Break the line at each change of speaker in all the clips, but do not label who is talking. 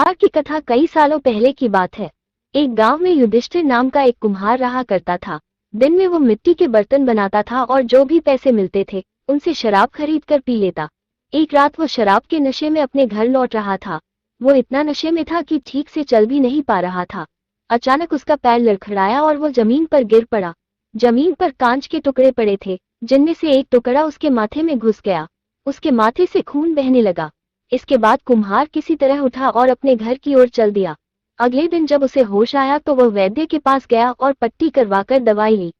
कुम्हार की कथा कई सालों पहले की बात है। एक गांव में युधिष्ठिर नाम का एक कुम्हार रहा करता था। दिन में वो मिट्टी के बर्तन बनाता था और जो भी पैसे मिलते थे उनसे शराब खरीद कर पी लेता। एक रात वो शराब के नशे में अपने घर लौट रहा था। वो इतना नशे में था कि ठीक से चल भी नहीं पा रहा था। अचानक उसका पैर लड़खड़ाया और वो जमीन पर गिर पड़ा। जमीन पर कांच के टुकड़े पड़े थे, जिनमें से एक टुकड़ा उसके माथे में घुस गया। उसके माथे से खून बहने लगा। इसके बाद कुम्हार किसी तरह उठा और अपने घर की ओर चल दिया। अगले दिन जब उसे होश आया तो वह वैद्य के पास गया और पट्टी करवाकर दवाई ली।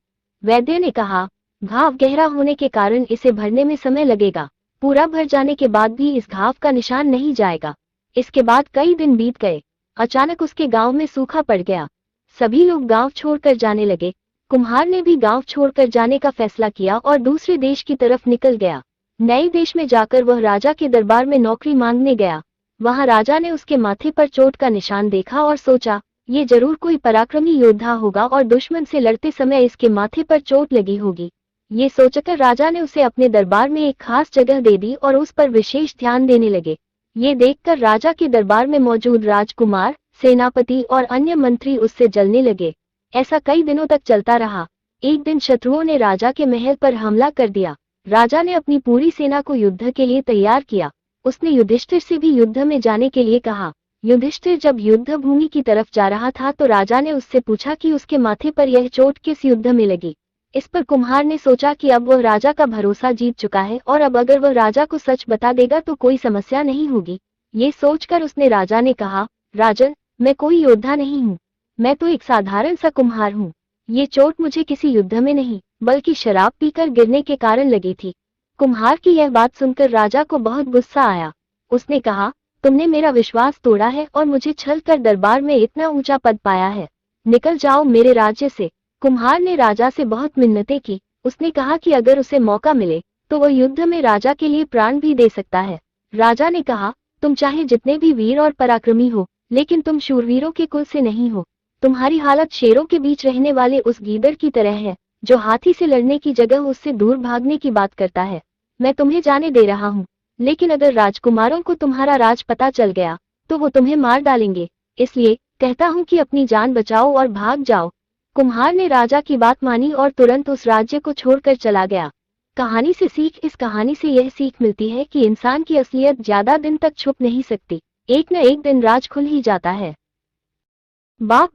वैद्य ने कहा, घाव गहरा होने के कारण इसे भरने में समय लगेगा। पूरा भर जाने के बाद भी इस घाव का निशान नहीं जाएगा। इसके बाद कई दिन बीत गए। अचानक उसके गांव में सूखा पड़ गया। सभी लोग गांव छोड़कर जाने लगे। कुम्हार ने भी गांव छोड़कर जाने का फैसला किया और दूसरे देश की तरफ निकल गया। नए देश में जाकर वह राजा के दरबार में नौकरी मांगने गया। वहां राजा ने उसके माथे पर चोट का निशान देखा और सोचा, ये जरूर कोई पराक्रमी योद्धा होगा और दुश्मन से लड़ते समय इसके माथे पर चोट लगी होगी। ये सोचकर राजा ने उसे अपने दरबार में एक खास जगह दे दी और उस पर विशेष ध्यान देने लगे। ये देखकर राजा के दरबार में मौजूद राजकुमार, सेनापति और अन्य मंत्री उससे जलने लगे। ऐसा कई दिनों तक चलता रहा। एक दिन शत्रुओं ने राजा के महल पर हमला कर दिया। राजा ने अपनी पूरी सेना को युद्ध के लिए तैयार किया। उसने युधिष्ठिर से भी युद्ध में जाने के लिए कहा। युधिष्ठिर जब युद्ध भूमि की तरफ जा रहा था तो राजा ने उससे पूछा कि उसके माथे पर यह चोट किस युद्ध में लगी। इस पर कुम्हार ने सोचा कि अब वह राजा का भरोसा जीत चुका है और अब अगर वह राजा को सच बता देगा तो कोई समस्या नहीं होगी। ये सोचकर उसने राजा ने कहा, राजन, मैं कोई योद्धा नहीं हूँ। मैं तो एक साधारण सा कुम्हार हूँ। ये चोट मुझे किसी युद्ध में नहीं बल्कि शराब पीकर गिरने के कारण लगी थी। कुम्हार की यह बात सुनकर राजा को बहुत गुस्सा आया। उसने कहा, तुमने मेरा विश्वास तोड़ा है और मुझे छल कर दरबार में इतना ऊंचा पद पाया है। निकल जाओ मेरे राज्य से। कुम्हार ने राजा से बहुत मिन्नतें की। उसने कहा कि अगर उसे मौका मिले तो वह युद्ध में राजा के लिए प्राण भी दे सकता है। राजा ने कहा, तुम चाहे जितने भी वीर और पराक्रमी हो, लेकिन तुम शूरवीरों के कुल से नहीं हो। तुम्हारी हालत शेरों के बीच रहने वाले उस गीदड़ की तरह है, जो हाथी से लड़ने की जगह उससे दूर भागने की बात करता है। मैं तुम्हें जाने दे रहा हूँ, लेकिन अगर राजकुमारों को तुम्हारा राज पता चल गया तो वो तुम्हें मार डालेंगे। इसलिए कहता हूँ कि अपनी जान बचाओ और भाग जाओ। कुम्हार ने राजा की बात मानी और तुरंत उस राज्य को छोड़कर चला गया। कहानी से सीख। इस कहानी से यह सीख मिलती है कि इंसान की असलियत ज्यादा दिन तक छुप नहीं सकती। एक न एक दिन राज खुल ही जाता है। बाप